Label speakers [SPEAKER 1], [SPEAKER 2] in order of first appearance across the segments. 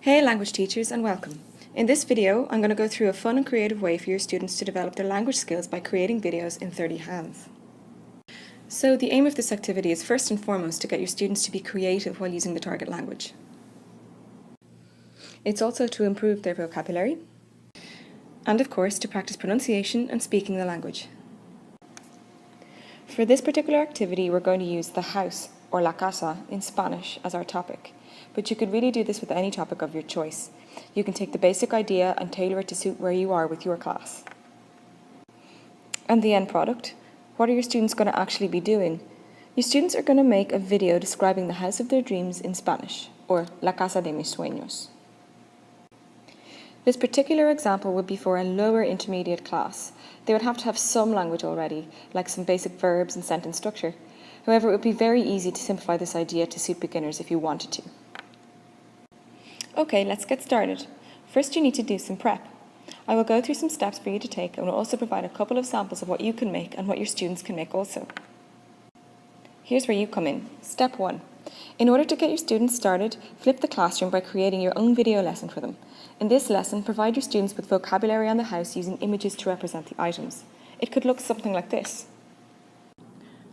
[SPEAKER 1] Hey language teachers and welcome. In this video, I'm going to go through a fun and creative way for your students to develop their language skills by creating videos in 30 hands. So the aim of this activity is first and foremost to get your students to be creative while using the target language. It's also to improve their vocabulary and of course to practice pronunciation and speaking the language. For this particular activity, we're going to use the house or la casa in Spanish as our topic. But you could really do this with any topic of your choice. You can take the basic idea and tailor it to suit where you are with your class. And the end product, what are your students going to actually be doing? Your students are going to make a video describing the house of their dreams in Spanish, or la casa de mis sueños. This particular example would be for a lower intermediate class. They would have to have some language already, like some basic verbs and sentence structure. However, it would be very easy to simplify this idea to suit beginners if you wanted to. Okay, let's get started. First, you need to do some prep. I will go through some steps for you to take and will also provide a couple of samples of what you can make and what your students can make also. Here's where you come in. Step 1. In order to get your students started, flip the classroom by creating your own video lesson for them. In this lesson, provide your students with vocabulary on the house using images to represent the items. It could look something like this.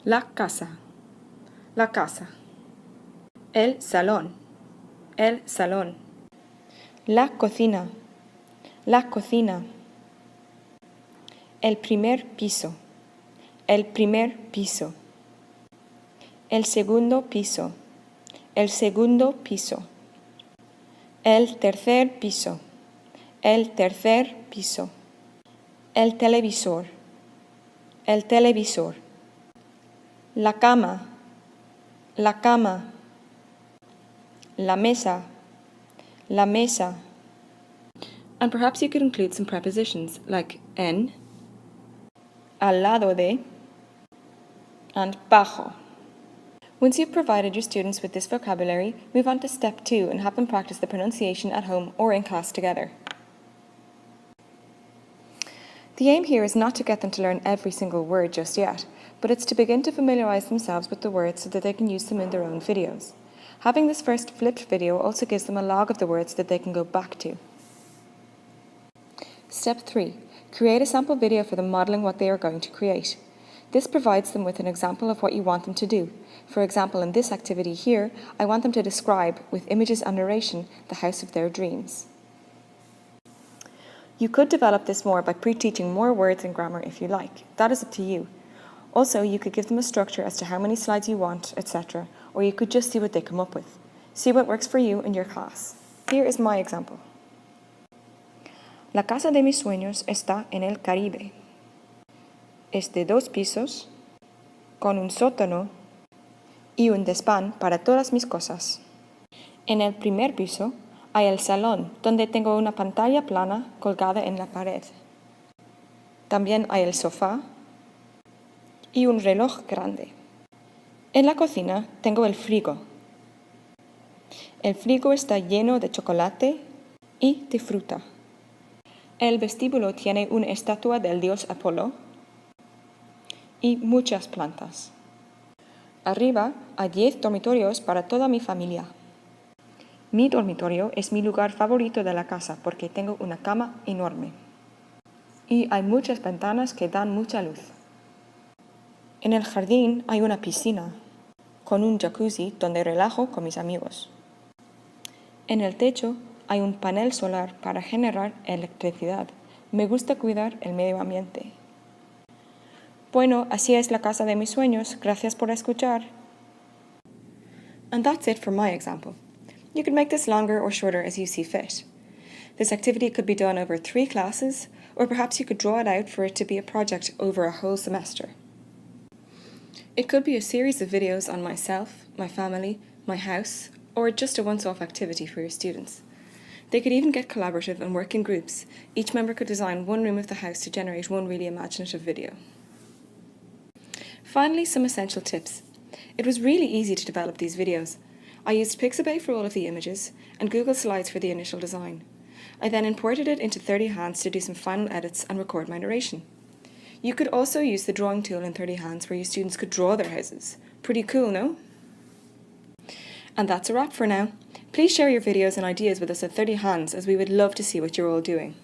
[SPEAKER 1] La casa. La casa. El salón. El salón. La cocina. La cocina. El primer piso. El primer piso. El segundo piso. El segundo piso. El tercer piso. El tercer piso. El televisor. El televisor. La cama. La cama. La mesa. La mesa. And perhaps you could include some prepositions like en, al lado de, and bajo. Once you've provided your students with this vocabulary, move on to step 2 and have them practice the pronunciation at home or in class together. The aim here is not to get them to learn every single word just yet, but it's to begin to familiarize themselves with the words so that they can use them in their own videos. Having this first flipped video also gives them a log of the words that they can go back to. Step 3. Create a sample video for them modelling what they are going to create. This provides them with an example of what you want them to do. For example, in this activity here, I want them to describe, with images and narration, the house of their dreams. You could develop this more by pre-teaching more words and grammar if you like. That is up to you. Also, you could give them a structure as to how many slides you want, etc., or you could just see what they come up with. See what works for you and your class. Here is my example. La casa de mis sueños está en el Caribe. Es de 2 pisos, con un sótano y un desván para todas mis cosas. En el primer piso hay el salón, donde tengo una pantalla plana colgada en la pared. También hay el sofá y un reloj grande. En la cocina tengo el frigo. El frigo está lleno de chocolate y de fruta. El vestíbulo tiene una estatua del dios Apolo y muchas plantas. Arriba hay 10 dormitorios para toda mi familia. Mi dormitorio es mi lugar favorito de la casa porque tengo una cama enorme. Y hay muchas ventanas que dan mucha luz. En el jardín hay una piscina con un jacuzzi donde relajo con mis amigos. En el techo hay un panel solar para generar electricidad. Me gusta cuidar el medio ambiente. Bueno, así es la casa de mis sueños. Gracias por escuchar. And that's it for my example. You can make this longer or shorter as you see fit. This activity could be done over 3 classes, or perhaps you could draw it out for it to be a project over a whole semester. It could be a series of videos on myself, my family, my house, or just a once-off activity for your students. They could even get collaborative and work in groups. Each member could design one room of the house to generate one really imaginative video. Finally, some essential tips. It was really easy to develop these videos. I used Pixabay for all of the images and Google Slides for the initial design. I then imported it into 30 hands to do some final edits and record my narration. You could also use the drawing tool in 30 hands where your students could draw their houses. Pretty cool, no? And that's a wrap for now. Please share your videos and ideas with us at 30 Hands, as we would love to see what you're all doing.